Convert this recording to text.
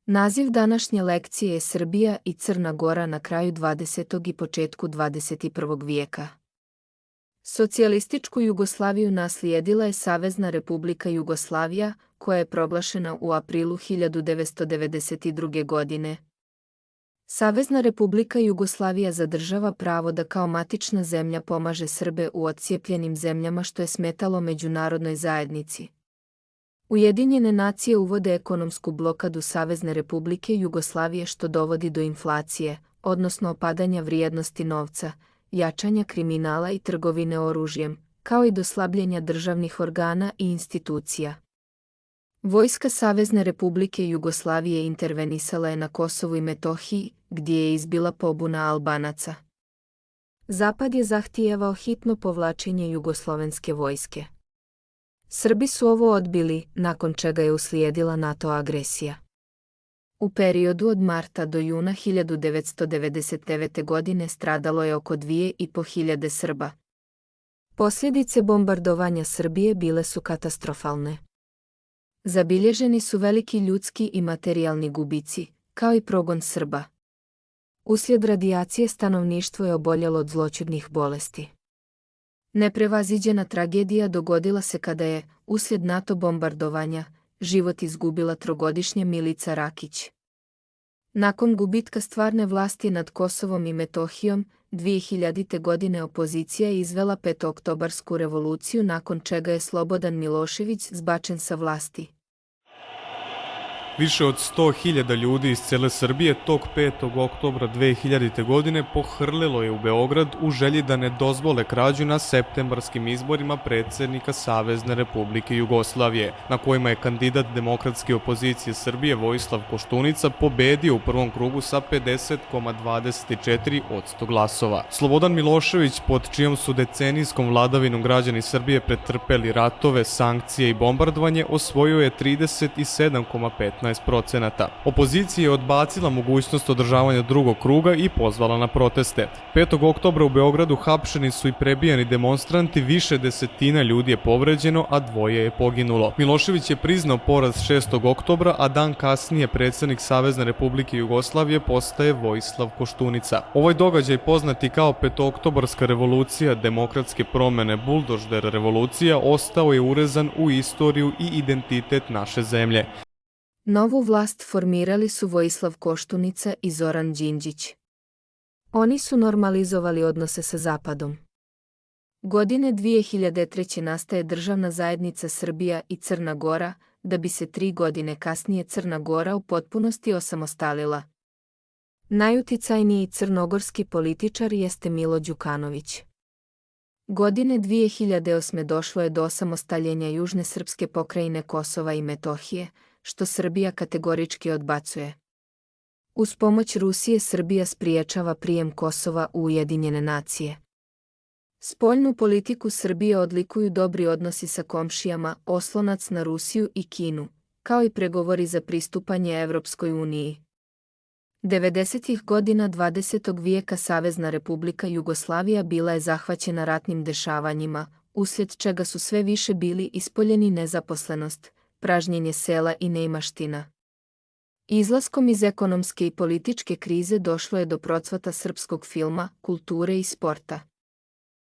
Naziv današnje lekcije je Srbija i Crna Gora na kraju 20. i početku 21. vijeka. Socijalističku Jugoslaviju naslijedila je Savezna Republika Jugoslavija, koja je proglašena u aprilu 1992. godine. Savezna Republika Jugoslavija zadržava pravo da kao matična zemlja pomaže Srbe u odcijepljenim zemljama, što je smetalo međunarodnoj zajednici. Ujedinjene nacije uvode ekonomsku blokadu Savezne Republike Jugoslavije, što dovodi do inflacije, odnosno opadanja vrijednosti novca, jačanja kriminala i trgovine oružjem, kao i do slabljenja državnih organa i institucija. Vojska Savezne Republike Jugoslavije intervenisala je na Kosovu i Metohiji, gdje je izbila pobuna Albanaca. Zapad je zahtijevao hitno povlačenje jugoslovenske vojske. Srbi su ovo odbili, nakon čega je uslijedila NATO agresija. U periodu od marta do juna 1999. godine stradalo je oko 2.500 Srba. Posljedice bombardovanja Srbije bile su katastrofalne. Zabilježeni su veliki ljudski i materijalni gubici, kao i progon Srba. Uslijed radijacije stanovništvo je oboljelo od zloćudnih bolesti. Neprevaziđena tragedija dogodila se kada je, uslijed NATO bombardovanja, život izgubila trogodišnja Milica Rakić. Nakon gubitka stvarne vlasti nad Kosovom i Metohijom, 2000. godine opozicija je izvela petooktobarsku revoluciju, nakon čega je Slobodan Milošević zbačen sa vlasti. Više od 100.000 ljudi iz cele Srbije tog 5. oktobra 2000. godine pohrlilo je u Beograd u želji da ne dozvole krađu na septembarskim izborima predsjednika Savezne Republike Jugoslavije, na kojima je kandidat demokratske opozicije Srbije Vojislav Koštunica pobedio u prvom krugu sa 50,24% glasova. Slobodan Milošević, pod čijom su decenijskom vladavinom građani Srbije pretrpeli ratove, sankcije i bombardovanje, osvojio je 37,15%. Opozicija je odbacila mogućnost održavanja drugog kruga i pozvala na proteste. 5. oktobra u Beogradu hapšeni su i prebijani demonstranti, više desetina ljudi je povređeno, a 2 je poginulo. Milošević je priznao poraz 6. oktobra, a dan kasnije predsjednik Savezne Republike Jugoslavije postaje Vojislav Koštunica. Ovaj događaj, poznati kao petooktobarska revolucija, demokratske promjene, buldožder revolucija, ostao je urezan u istoriju i identitet naše zemlje. Novu vlast formirali su Vojislav Koštunica i Zoran Đinđić. Oni su normalizovali odnose sa Zapadom. Godine 2003. nastaje državna zajednica Srbija i Crna Gora, da bi se 3 godine kasnije Crna Gora u potpunosti osamostalila. Najuticajniji crnogorski političar jeste Milo Đukanović. Godine 2008. došlo je do osamostaljenja južne srpske pokrajine Kosova i Metohije, što Srbija kategorički odbacuje. Uz pomoć Rusije Srbija spriječava prijem Kosova u Ujedinjene nacije. Spoljnu politiku Srbije odlikuju dobri odnosi sa komšijama, oslonac na Rusiju i Kinu, kao i pregovori za pristupanje Evropskoj uniji. 90. godina 20. vijeka Savezna Republika Jugoslavija bila je zahvaćena ratnim dešavanjima, uslijed čega su sve više bili ispoljeni nezaposlenost, pražnjenje sela i neimaština. Izlaskom iz ekonomske i političke krize došlo je do procvata srpskog filma, kulture i sporta.